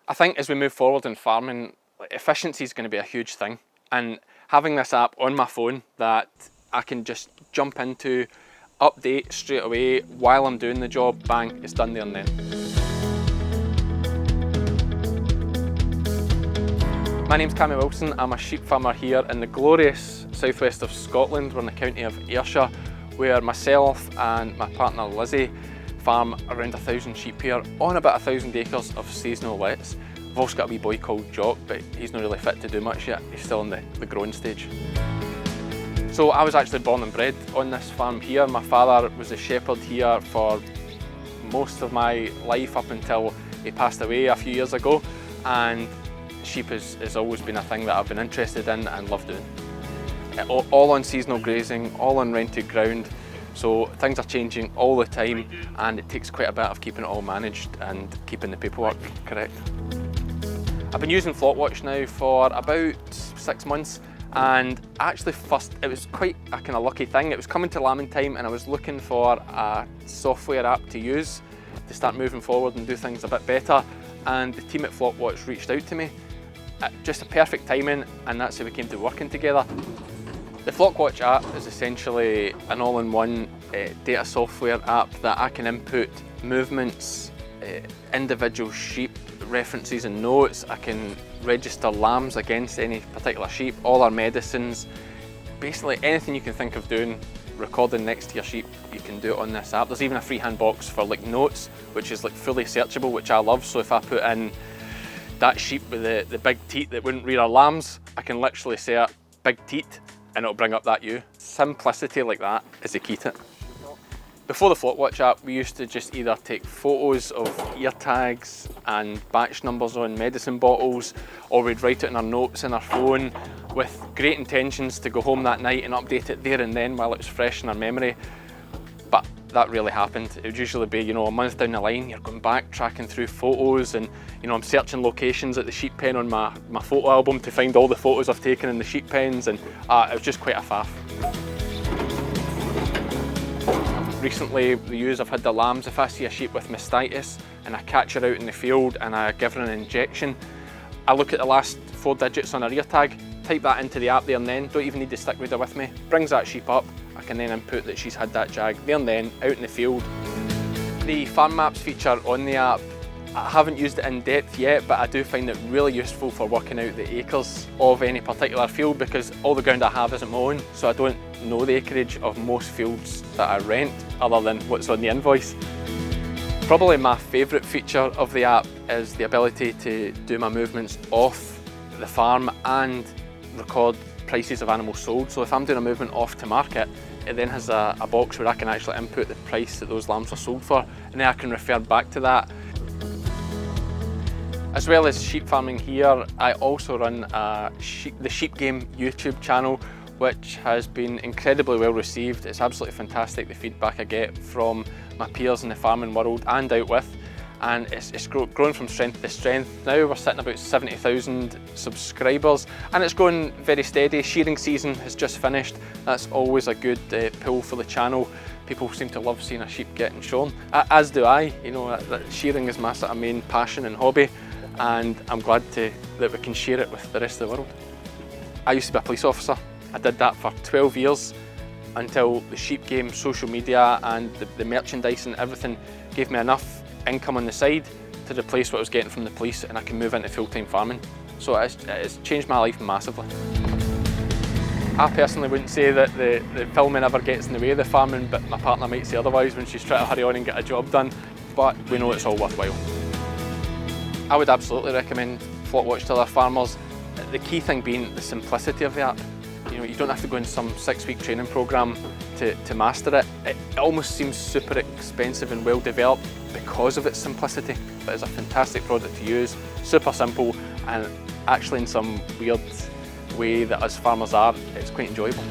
I think as we move forward in farming, efficiency is going to be a huge thing, and having this app on my phone that I can just jump into, update straight away while I'm doing the job, bang, it's done there and then. My name's Cammy Wilson. I'm a sheep farmer here in the glorious southwest of Scotland. We're in the county of Ayreshire, where myself and my partner Lizzie farm around 1,000 sheep here on about 1,000 acres of seasonal lets. We've also got a wee boy called Jock, but he's not really fit to do much yet. He's still in the growing stage. So I was actually born and bred on this farm here. My father was a shepherd here for most of my life up until he passed away a few years ago, and sheep has always been a thing that I've been interested in and love doing. All on seasonal grazing, all on rented ground, so things are changing all the time, and it takes quite a bit of keeping it all managed and keeping the paperwork correct. I've been using Flotwatch now for about 6 months, and actually first it was quite a kind of lucky thing. It was coming to lambing time and I was looking for a software app to use to start moving forward and do things a bit better, and the team at Flockwatch reached out to me. Just a perfect timing, and that's how we came to working together. The Flockwatch app is essentially an all-in-one data software app that I can input movements, individual sheep references and notes. I can register lambs against any particular sheep, all our medicines, basically anything you can think of doing, recording next to your sheep, you can do it on this app. There's even a freehand box for like notes, which is like fully searchable, which I love. So if I put in that sheep with the big teat that wouldn't rear our lambs, I can literally say big teat and it'll bring up that ewe. Simplicity like that is the key to it. Before the Flotwatch app, we used to just either take photos of ear tags and batch numbers on medicine bottles, or we'd write it in our notes in our phone with great intentions to go home that night and update it there and then while it was fresh in our memory. But that really happened. It would usually be, a month down the line, you're going back, tracking through photos, and I'm searching locations at the sheep pen on my photo album to find all the photos I've taken in the sheep pens, and it was just quite a faff. Recently, the ewes I've had the lambs, if I see a sheep with mastitis and I catch her out in the field and I give her an injection, I look at the last 4 digits on her ear tag, type that into the app there and then, don't even need the stick reader with me, brings that sheep up, I can then input that she's had that jag there and then, out in the field. The farm maps feature on the app, I haven't used it in depth yet, but I do find it really useful for working out the acres of any particular field, because all the ground I have isn't my own, so I don't know the acreage of most fields that I rent other than what's on the invoice. Probably my favourite feature of the app is the ability to do my movements off the farm and record prices of animals sold. So if I'm doing a movement off to market, it then has a box where I can actually input the price that those lambs are sold for, and then I can refer back to that. As well as sheep farming here, I also run the Sheep Game YouTube channel, which has been incredibly well received. It's absolutely fantastic, the feedback I get from my peers in the farming world and out with, and it's grown from strength to strength. Now we're sitting about 70,000 subscribers, and it's going very steady. Shearing season has just finished. That's always a good pull for the channel. People seem to love seeing a sheep getting shorn, as do I. Shearing is my sort of main passion and hobby, and I'm glad that we can share it with the rest of the world. I used to be a police officer. I did that for 12 years until the Sheep Game, social media and the merchandise and everything gave me enough income on the side to replace what I was getting from the police, and I can move into full-time farming. So it's changed my life massively. I personally wouldn't say that the filming ever gets in the way of the farming, but my partner might say otherwise when she's trying to hurry on and get a job done, but we know it's all worthwhile. I would absolutely recommend Flotwatch to other farmers. The key thing being the simplicity of the app. You don't have to go in some 6-week training program to master it. It almost seems super expensive and well developed because of its simplicity, but it's a fantastic product to use, super simple, and actually in some weird way that us farmers are, it's quite enjoyable.